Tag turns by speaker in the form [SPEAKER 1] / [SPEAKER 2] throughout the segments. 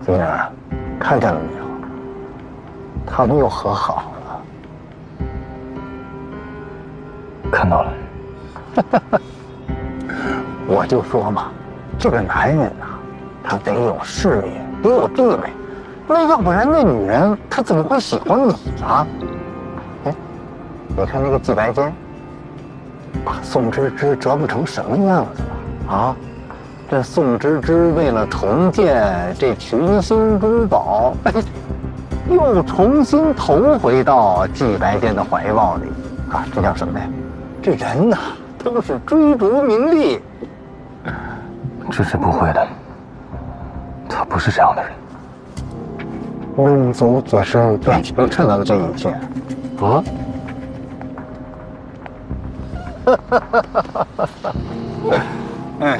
[SPEAKER 1] 金儿，看见了没有？他们又和好了。
[SPEAKER 2] 看到了。
[SPEAKER 1] 我就说嘛，这个男人呐，他得有事业，得有地位，那要不然那女人她怎么会喜欢你啊？哎，你看那个季白坚，把宋芝芝折磨成什么样子了啊？这宋芝芝为了重建这群星珠宝，又重新投回到季白坚的怀抱里啊！这叫什么呀？这人呐，都是追逐名利。
[SPEAKER 2] 芝芝不会的，他不是这样的人。
[SPEAKER 1] 庸俗所生，对，能看到这一切啊！哎。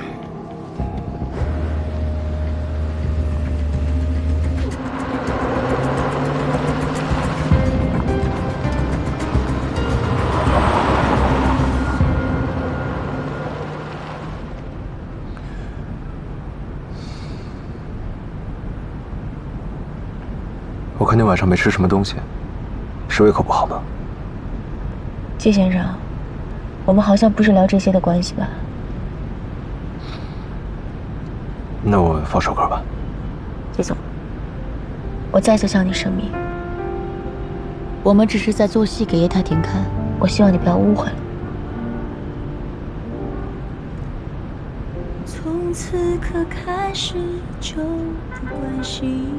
[SPEAKER 2] 我看你晚上没吃什么东西，是胃口不好吧？
[SPEAKER 3] 季先生，我们好像不是聊这些的关系吧？
[SPEAKER 2] 那我放首歌吧。
[SPEAKER 3] 季总，我再次向你声明，我们只是在做戏给叶太庭看，我希望你不要误会了。
[SPEAKER 4] 从此刻开始就不关心。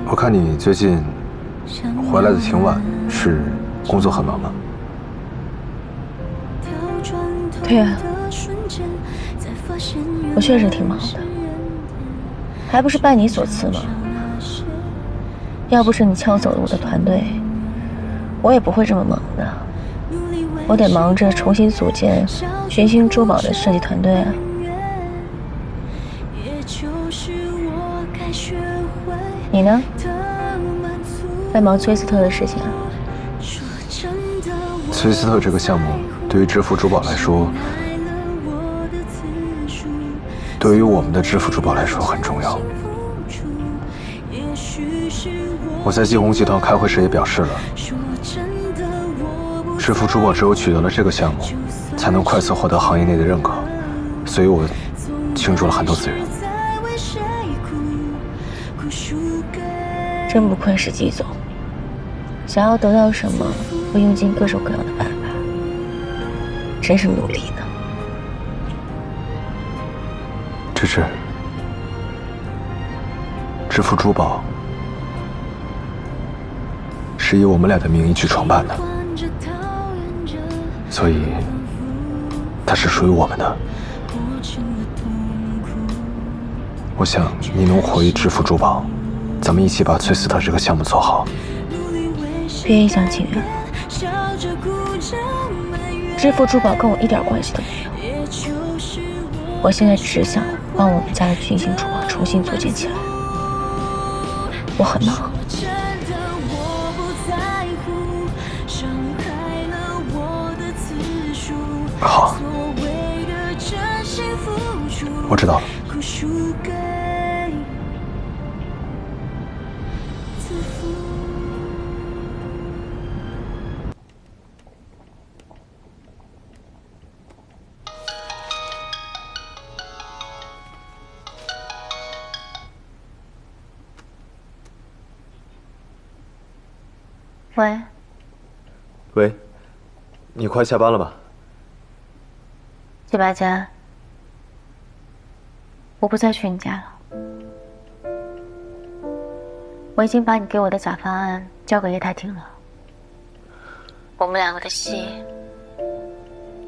[SPEAKER 2] 我看你最近回来的挺晚，是工作很忙吗？
[SPEAKER 3] 对啊，我确实挺忙的，还不是拜你所赐吗？要不是你撬走了我的团队，我也不会这么忙的。我得忙着重新组建群星珠宝的设计团队啊。你呢？在忙崔斯特的事情啊？
[SPEAKER 2] 崔斯特这个项目对于致富珠宝来说，对于我们的致富珠宝来说很重要。我在季红集团开会时也表示了，致富珠宝只有取得了这个项目，才能快速获得行业内的认可，所以我倾注了很多资源。
[SPEAKER 3] 真不愧是季总，想要得到什么会用尽各种各样的办法，真是努力呢。
[SPEAKER 2] 芝芝，致富珠宝是以我们俩的名义去创办的，所以它是属于我们的。我想你能回致富珠宝，咱们一起把崔斯特这个项目做好。
[SPEAKER 3] 别一厢情愿，致富珠宝跟我一点关系都没有。我现在只想帮我们家的群星珠宝重新组建起来。我很忙。
[SPEAKER 2] 好，我知道了。
[SPEAKER 3] 喂，
[SPEAKER 2] 喂，你快下班了吧？
[SPEAKER 3] 季白坚，我不再去你家了。我已经把你给我的假方案交给叶太庭了。我们两个的戏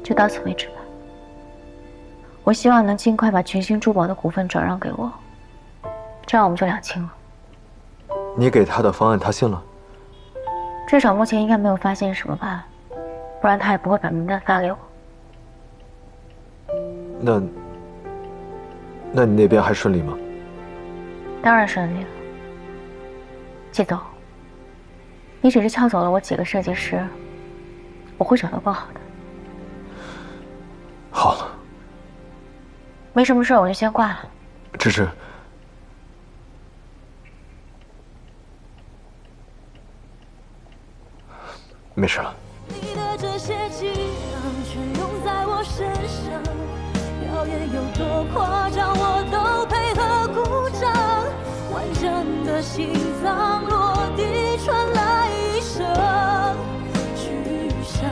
[SPEAKER 3] 就到此为止吧。我希望能尽快把群星珠宝的股份转让给我，这样我们就两清了。
[SPEAKER 2] 你给他的方案，他信了？
[SPEAKER 3] 至少目前应该没有发现什么吧，不然他也不会把名单发给我。
[SPEAKER 2] 那你那边还顺利吗？
[SPEAKER 3] 当然顺利了。季总，你只是撬走了我几个设计师，我会找到更好的。
[SPEAKER 2] 好了，
[SPEAKER 3] 没什么事，我就先挂了。
[SPEAKER 2] 芝芝，没事了。
[SPEAKER 4] 你的这些伎俩全用在我身上，表演有多夸张，我都配合鼓掌。完整的心脏落地传来一声巨响，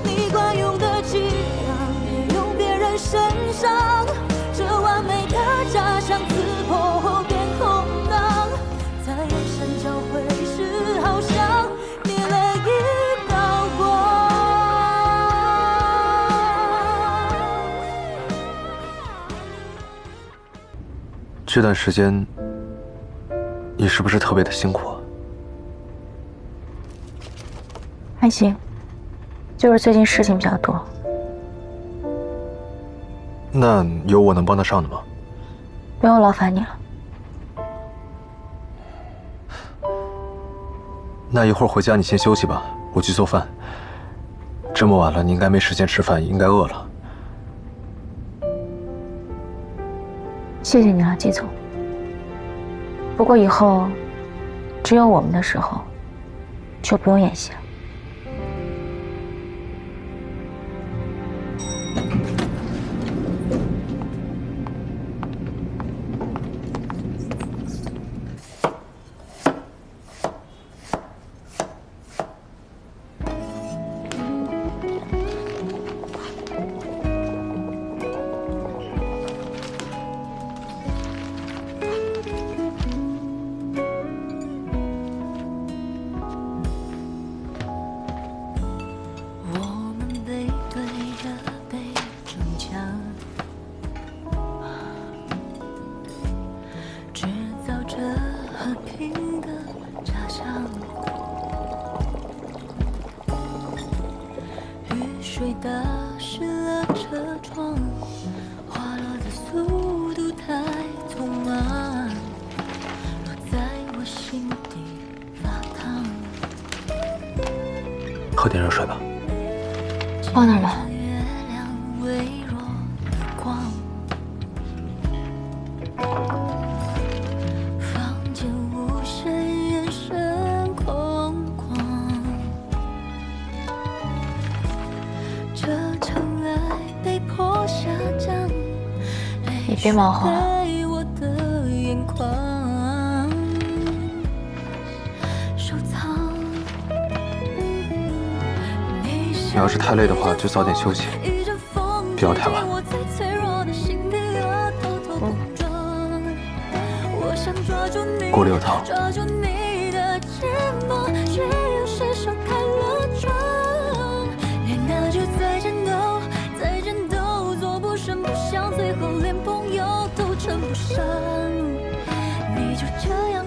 [SPEAKER 4] 你惯用的伎俩别用别人身上，这完美的假象刺破后变空荡，在眼神交汇时好像灭了一道光。
[SPEAKER 2] 这段时间，你是不是特别的辛苦啊？
[SPEAKER 3] 还行，就是最近事情比较多。
[SPEAKER 2] 那有我能帮得上的吗？
[SPEAKER 3] 不用劳烦你了。
[SPEAKER 2] 那一会儿回家你先休息吧，我去做饭。这么晚了，你应该没时间吃饭，应该饿了。
[SPEAKER 3] 谢谢你了，季总。不过以后只有我们的时候，就不用演戏了。
[SPEAKER 4] 我们背对着背中枪，制造着和平的假象。雨水打湿了车窗，滑落的速度太匆忙，落在我心底发烫。
[SPEAKER 2] 喝点热水吧。
[SPEAKER 3] 放哪儿了？
[SPEAKER 4] 月亮微弱的光，房间无声，眼神空旷。这场爱被迫下降，
[SPEAKER 3] 你别忙活了。
[SPEAKER 4] 泪水在我的眼眶收藏。
[SPEAKER 2] 你要是太累的话，就早点休息，不要太晚。锅里有汤。
[SPEAKER 4] 抓住你的肩膀，却又伸手开了窗。恋爱就在战斗，在战斗，做不声不响，最后连朋友都称不上。你就这样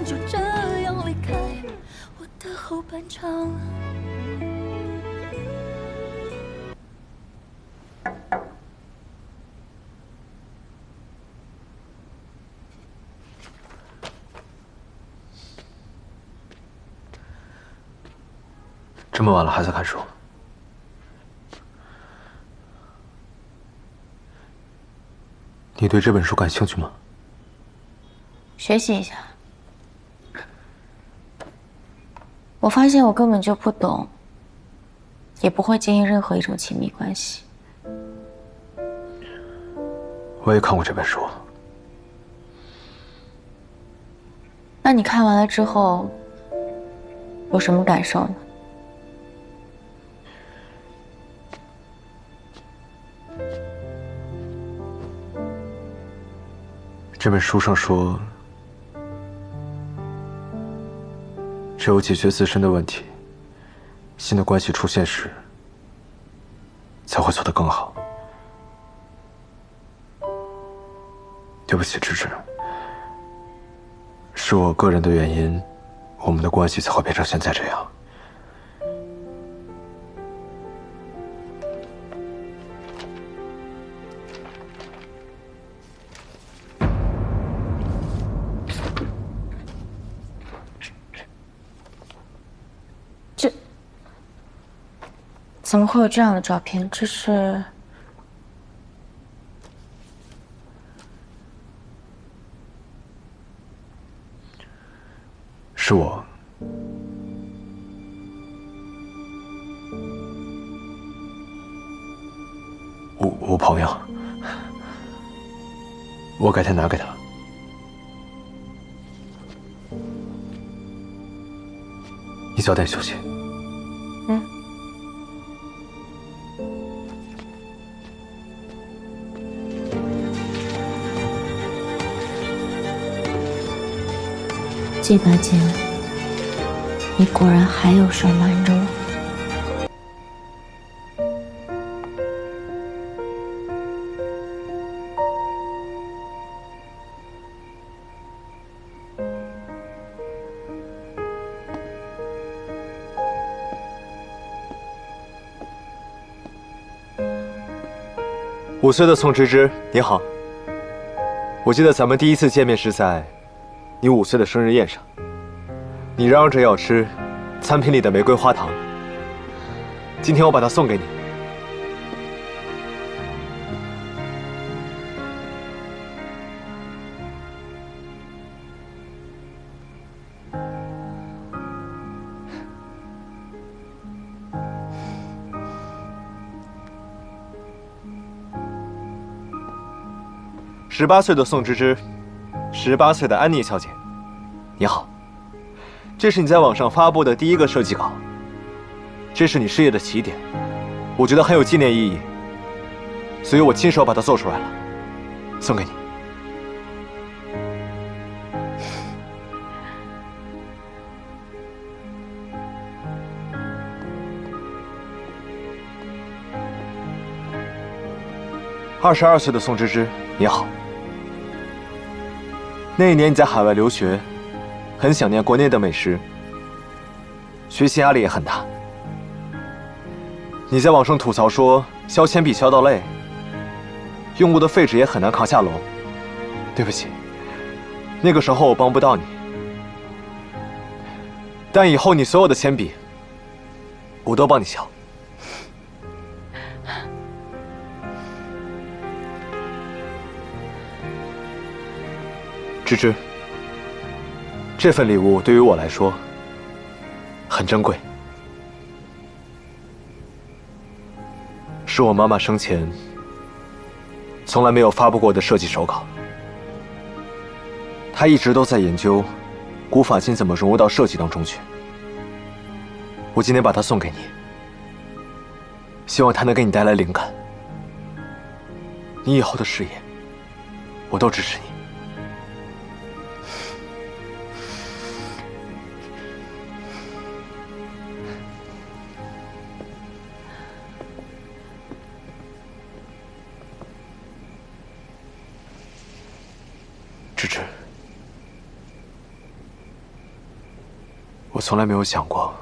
[SPEAKER 4] 离开我的后半场。
[SPEAKER 2] 这么晚了还在看书？你对这本书感兴趣吗？
[SPEAKER 3] 学习一下。我发现我根本就不懂，也不会经营任何一种亲密关系。
[SPEAKER 2] 我也看过这本书。
[SPEAKER 3] 那你看完了之后，有什么感受呢？
[SPEAKER 2] 这本书上说，只有解决自身的问题，新的关系出现时，才会做得更好。对不起，芝芝，是我个人的原因，我们的关系才会变成现在这样。
[SPEAKER 3] 怎么会有这样的照片？这是
[SPEAKER 2] 是我。我朋友，我改天拿给他。你早点休息。
[SPEAKER 3] 嗯。季八姐，你果然还有事瞒着我。
[SPEAKER 2] 5岁的宋芝芝，你好。我记得咱们第一次见面是在你5岁的生日宴上，你嚷嚷着要吃餐厅里的玫瑰花糖。今天我把它送给你。18岁的宋芝芝，18岁的安妮小姐，你好。这是你在网上发布的第一个设计稿，这是你事业的起点，我觉得很有纪念意义，所以我亲手把它做出来了，送给你。22岁的宋芝芝，你好。那一年你在海外留学，很想念国内的美食，学习压力也很大。你在网上吐槽说削铅笔削到累，用过的废纸也很难扛下楼。对不起，那个时候我帮不到你，但以后你所有的铅笔，我都帮你削。芝芝，这份礼物对于我来说很珍贵，是我妈妈生前从来没有发布过的设计手稿。她一直都在研究古法金怎么融入到设计当中去。我今天把它送给你，希望它能给你带来灵感。你以后的事业，我都支持你。芝芝，我从来没有想过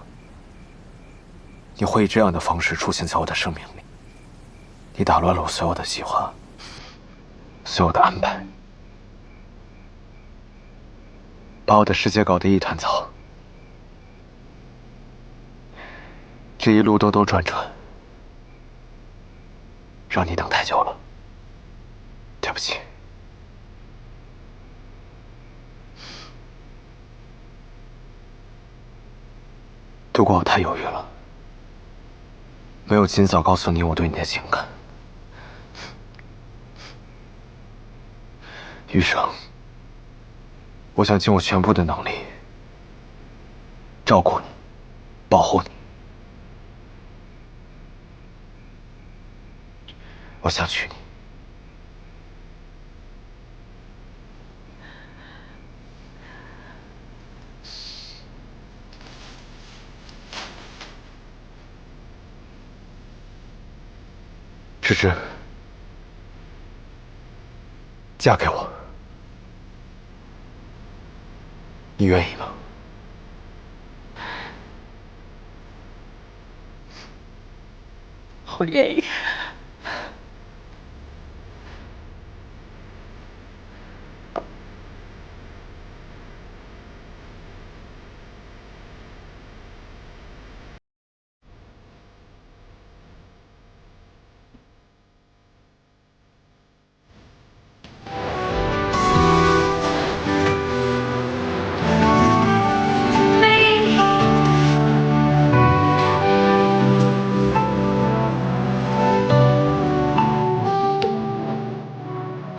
[SPEAKER 2] 你会以这样的方式出现在我的生命里。你打乱了我所有的计划，所有的安排，把我的世界搞得一团糟。这一路兜兜转转，让你等太久了，对不起。如果我太犹豫了，没有尽早告诉你我对你的情感，余生，我想尽我全部的能力照顾你，保护你。我想娶你。芝芝，嫁给我，你愿意吗？
[SPEAKER 3] 我愿意。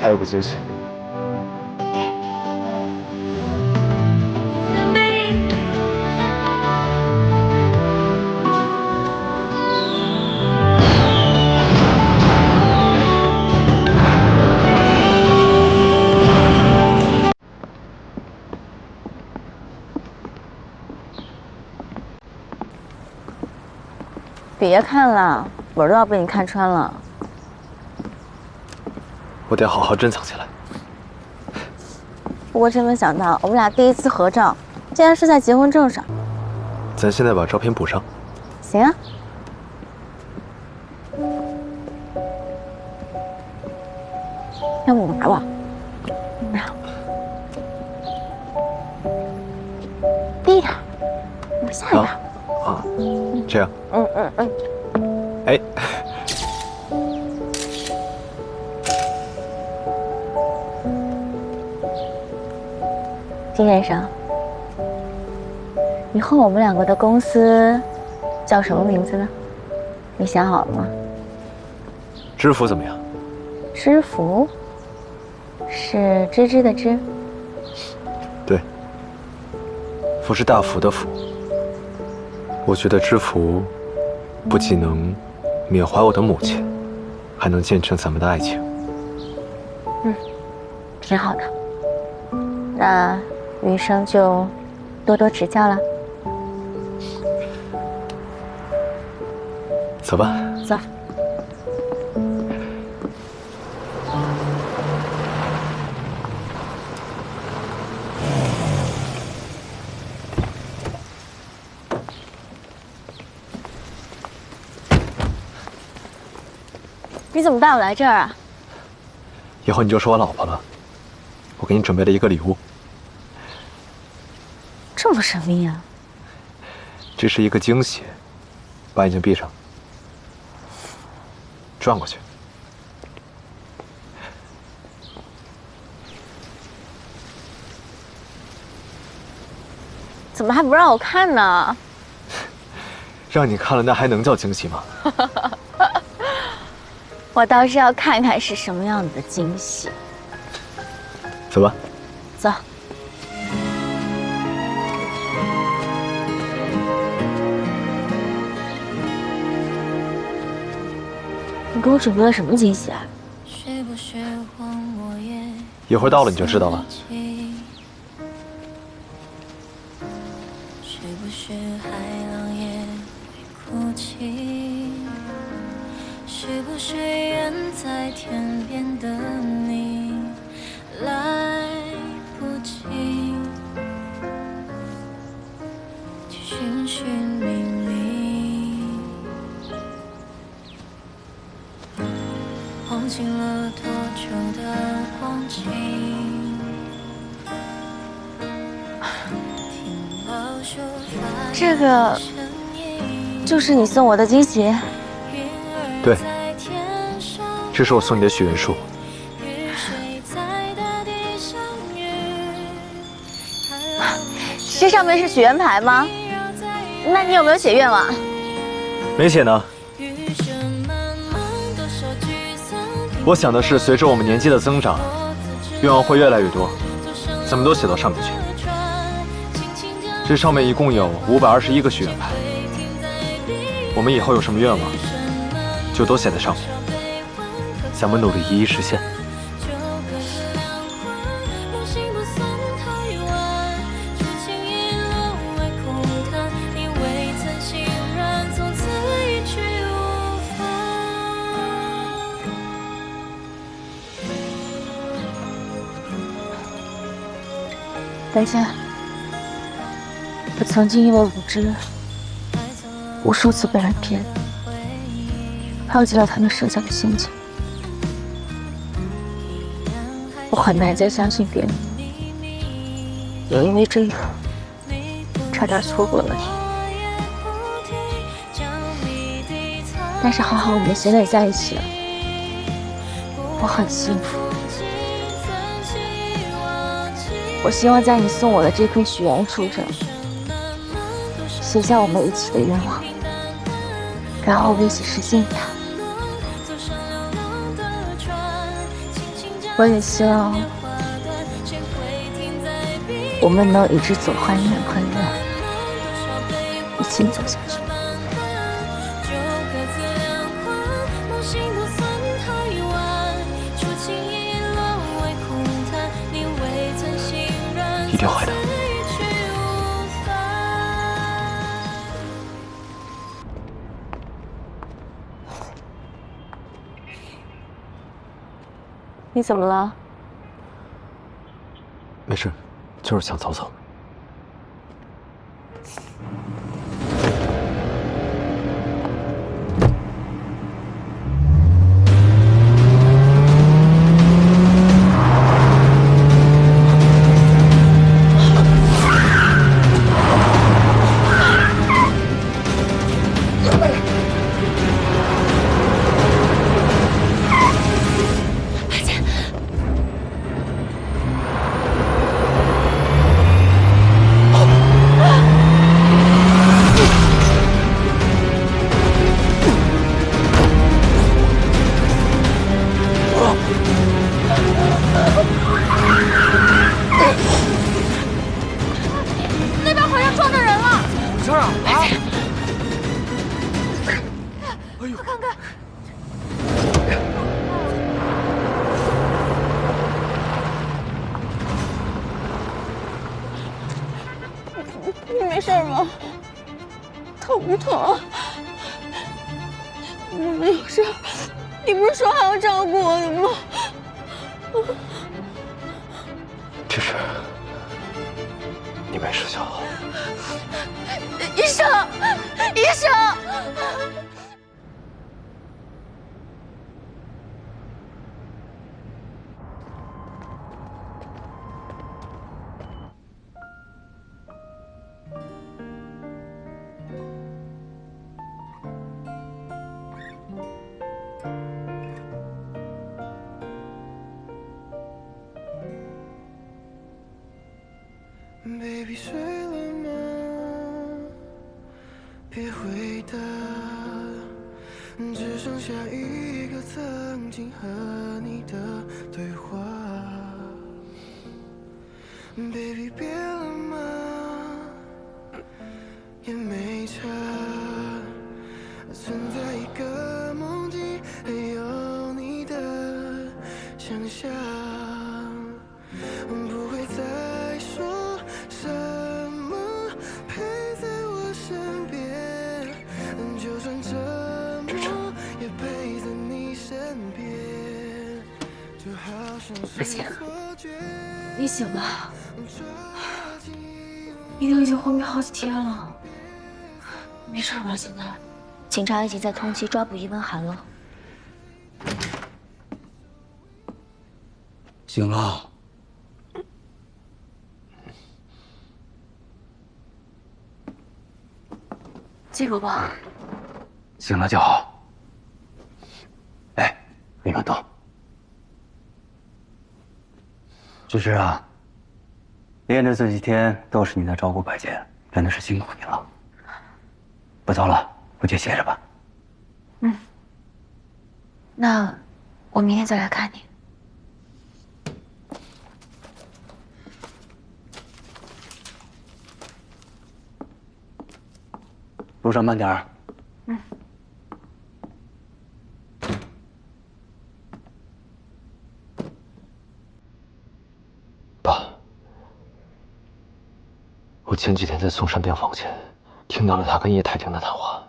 [SPEAKER 2] 还有个惊喜。
[SPEAKER 3] 别看了，本都要被你看穿了。
[SPEAKER 2] 我得好好珍藏起来。
[SPEAKER 3] 不过真没想到，我们俩第一次合照，竟然是在结婚证上。
[SPEAKER 2] 咱现在把照片补上。
[SPEAKER 3] 行啊。要不我拿吧？拿。低一点，往下一点。
[SPEAKER 2] 啊，这样。
[SPEAKER 3] 嗯。
[SPEAKER 2] 哎。
[SPEAKER 3] 金先生，以后我们两个的公司叫什么名字呢？你想好了吗？
[SPEAKER 2] 知府怎么样？
[SPEAKER 3] 知府是芝芝的芝。
[SPEAKER 2] 对，福是大福的福。我觉得知府不仅能缅怀我的母亲，还能见证咱们的爱情。
[SPEAKER 3] 挺好的。那余生就多多指教了。
[SPEAKER 2] 走吧。
[SPEAKER 3] 走。你怎么带我来这儿啊？
[SPEAKER 2] 以后你就是我老婆了。我给你准备了一个礼物。
[SPEAKER 3] 这么神秘啊！
[SPEAKER 2] 这是一个惊喜，把眼睛闭上，转过去。
[SPEAKER 3] 怎么还不让我看呢？
[SPEAKER 2] 让你看了，那还能叫惊喜吗？
[SPEAKER 3] 我倒是要看看是什么样的惊喜。
[SPEAKER 2] 走吧。
[SPEAKER 3] 走。你给我准备了什么惊喜啊？
[SPEAKER 2] 一会儿到了你就知道了。
[SPEAKER 4] 是不是远在天边的你来不及去寻寻觅觅，忘记了多久的光景，听老树发
[SPEAKER 3] 这个就是你送我的惊喜。
[SPEAKER 2] 对，这是我送你的许愿树。
[SPEAKER 3] 这上面是许愿牌吗？那你有没有写愿望？
[SPEAKER 2] 没写呢。我想的是，随着我们年纪的增长，愿望会越来越多，咱们都写到上面去。这上面一共有521个许愿牌，我们以后有什么愿望，就都写在上面，咱们努力一一实现。
[SPEAKER 3] 等一下，我曾经因为无知，无数次被人骗，抛弃了他们设下的陷阱。我很难再相信别人，也因为这个，差点错过了你。但是还好我们现在在一起了，我很幸福。我希望在你送我的这棵许愿树上，写下我们一起的愿望，然后我们一起实现它。我也希望我们能一直走很远很远，一起走下去。
[SPEAKER 2] 一定会的。
[SPEAKER 3] 你怎么了？
[SPEAKER 2] 没事，就是想走走。
[SPEAKER 4] 那边好像撞着人了！
[SPEAKER 1] 这儿啊！
[SPEAKER 4] 快看看！你没事吗？疼不疼？我没有事。你不是说还要照顾我的吗？
[SPEAKER 2] 只是你没事就好。
[SPEAKER 4] 医生，医生！Baby
[SPEAKER 5] 睡了吗？别回答，只剩下一个曾经和你的对话。Baby 变了吗？也没差，存在一个梦境，还有你的想象，不会再说什么陪在我身边，就算沉默也陪在你身边，就好像是错觉。
[SPEAKER 3] 你醒了，你都已经昏迷好几天了，没事吧？现在？警察已经在通缉抓捕伊文涵了。
[SPEAKER 6] 醒了。
[SPEAKER 3] 记住吧。
[SPEAKER 6] 醒了就好。哎，李暖冬，芝芝啊，练的这几天都是你在照顾白洁，真的是辛苦你了。不早了，回去歇着吧。
[SPEAKER 3] 嗯。那我明天再来看你。
[SPEAKER 6] 路上慢点儿。
[SPEAKER 3] 嗯。
[SPEAKER 2] 爸，我前几天在嵩山病房前听到了他跟叶太庭的谈话，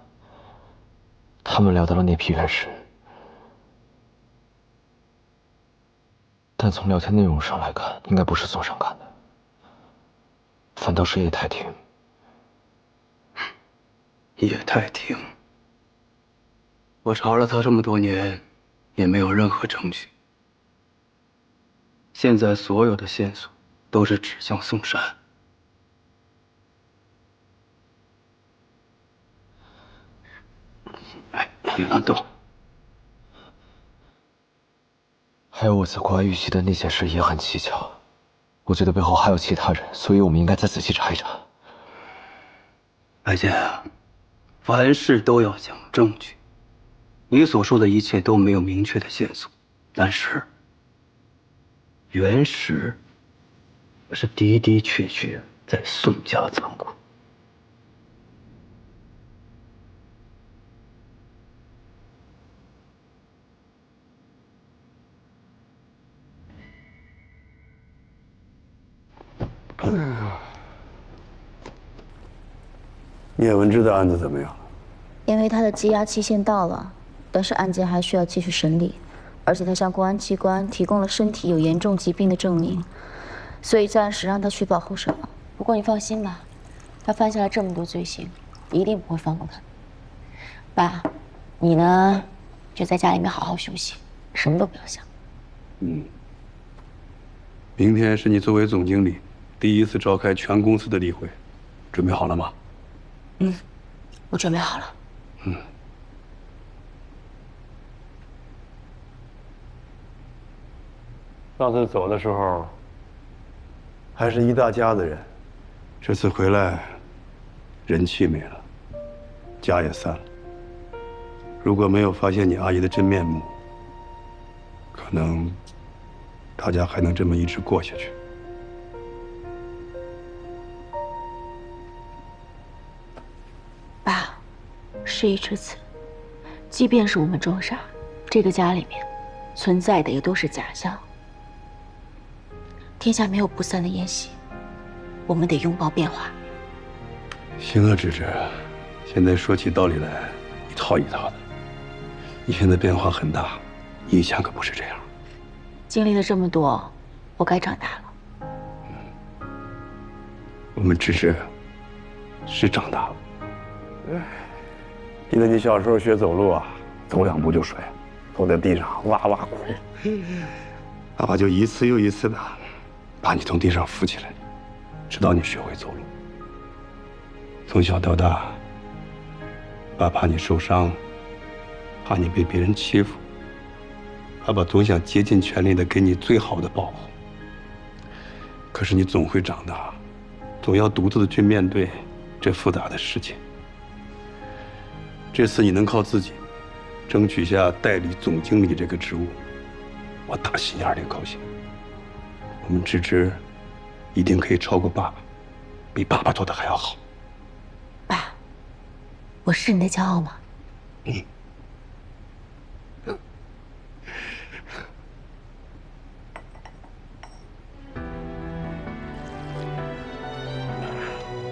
[SPEAKER 2] 他们聊到了那批原石，但从聊天内容上来看，应该不是嵩山干的，反倒是叶太庭。
[SPEAKER 6] 叶太庭，我查了他这么多年，也没有任何证据。现在所有的线索都是指向嵩山。哎，李暖冬，
[SPEAKER 2] 还有我在国外遇袭的那件事也很蹊跷，我觉得背后还有其他人，所以我们应该再仔细查一查。
[SPEAKER 6] 白洁啊，凡事都要讲证据。你所说的一切都没有明确的线索，但是原石是的的确确在宋家仓库。
[SPEAKER 7] 叶文之的案子怎么样？
[SPEAKER 3] 因为他的羁押期限到了，但是案件还需要继续审理，而且他向公安机关提供了身体有严重疾病的证明，所以暂时让他去保护审了。不过你放心吧，他犯下了这么多罪行，一定不会放过他。爸，你呢，就在家里面好好休息，什么都不要想。
[SPEAKER 7] 明天是你作为总经理第一次召开全公司的例会，准备好了吗？
[SPEAKER 3] 我准备好了。
[SPEAKER 7] 上次走的时候，还是一大家子人，这次回来，人气没了，家也散了。如果没有发现你阿姨的真面目，可能大家还能这么一直过下去。
[SPEAKER 3] 爸，事已至此，即便是我们装傻，这个家里面存在的也都是假象。天下没有不散的宴席，我们得拥抱变化。
[SPEAKER 7] 行啊，芝芝，现在说起道理来一套一套的。你现在变化很大，以前可不是这样。
[SPEAKER 3] 经历了这么多，我该长大了。
[SPEAKER 7] 我们芝芝是长大了。记得你小时候学走路啊，走2步就摔，坐在地上哇哇哭，爸爸就一次又一次的把你从地上扶起来，直到你学会走路。从小到大，爸怕你受伤，怕你被别人欺负，爸爸总想竭尽全力的给你最好的保护。可是你总会长大，总要独自的去面对这复杂的世界。这次你能靠自己争取下代理总经理这个职务，我打心眼里高兴。我们芝芝一定可以超过爸爸，比爸爸做的还要好。
[SPEAKER 3] 爸，我是你的骄傲吗？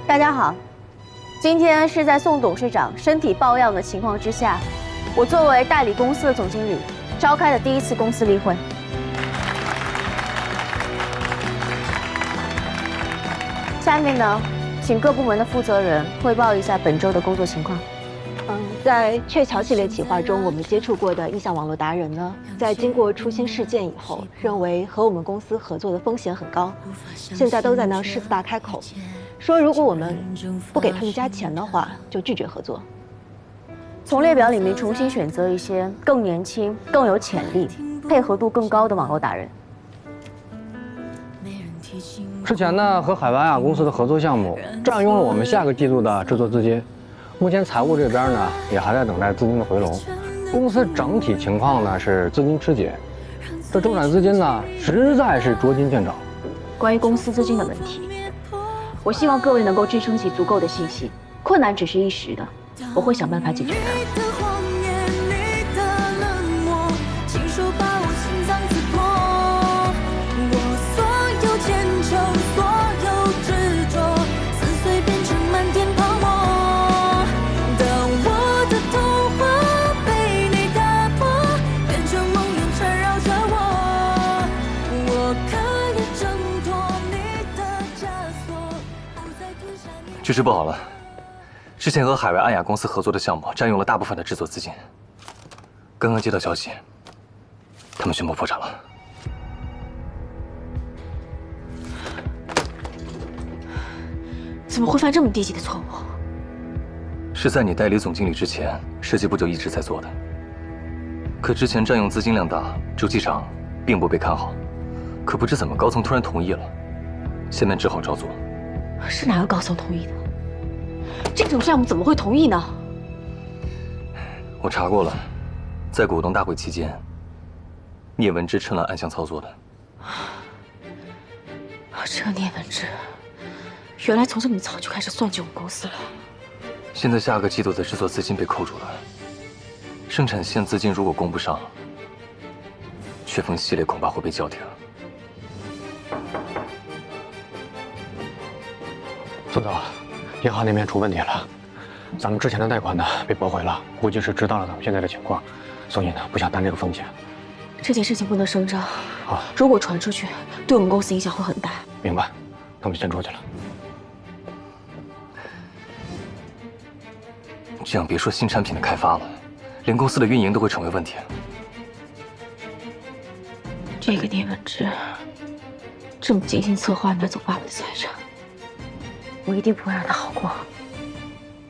[SPEAKER 3] 大家好，今天是在宋董事长身体抱恙的情况之下，我作为代理公司的总经理召开的第一次公司例会。下面呢，请各部门的负责人汇报一下本周的工作情况。
[SPEAKER 8] 在鹊桥系列企划中，我们接触过的意向网络达人呢，在经过初心事件以后，认为和我们公司合作的风险很高，现在都在那狮子大开口，说如果我们不给他们加钱的话，就拒绝合作。
[SPEAKER 3] 从列表里面重新选择一些更年轻、更有潜力、配合度更高的网络达人。
[SPEAKER 9] 之前呢，和海湾亚公司的合作项目占用了我们下个季度的制作资金，目前财务这边呢也还在等待资金的回笼，公司整体情况呢是资金吃紧，这周转资金呢实在是捉襟见肘。
[SPEAKER 3] 关于公司资金的问题，我希望各位能够支撑起足够的信心，困难只是一时的，我会想办法解决它。
[SPEAKER 2] 局势不好了，之前和海外安雅公司合作的项目占用了大部分的制作资金。刚刚接到消息，他们宣布破产了。
[SPEAKER 3] 怎么会犯这么低级的错误？
[SPEAKER 2] 是在你代理总经理之前，设计部就一直在做的。可之前占用资金量大，周期长，并不被看好。可不知怎么高层突然同意了，现在只好照做。
[SPEAKER 3] 是哪个高层同意的？这种项目怎么会同意呢？
[SPEAKER 2] 我查过了，在股东大会期间，聂文之趁乱暗箱操作的。
[SPEAKER 3] 这个聂文志，原来从这么早就开始算计我们公司了。
[SPEAKER 10] 现在下个季度的制作资金被扣住了，生产线资金如果供不上，旋风系列恐怕会被叫停。
[SPEAKER 9] 孙总，银行那边出问题了，咱们之前的贷款呢被驳回了，估计是知道了咱们现在的情况，所以呢不想担这个风险。
[SPEAKER 3] 这件事情不能声张
[SPEAKER 9] 啊，
[SPEAKER 3] 如果传出去，对我们公司影响会很大。
[SPEAKER 9] 明白，那我们先出去了。
[SPEAKER 10] 这样别说新产品的开发了，连公司的运营都会成为问题。
[SPEAKER 3] 这个聂文志这么精心策划拿走爸爸的财产，我一定不会让他好过。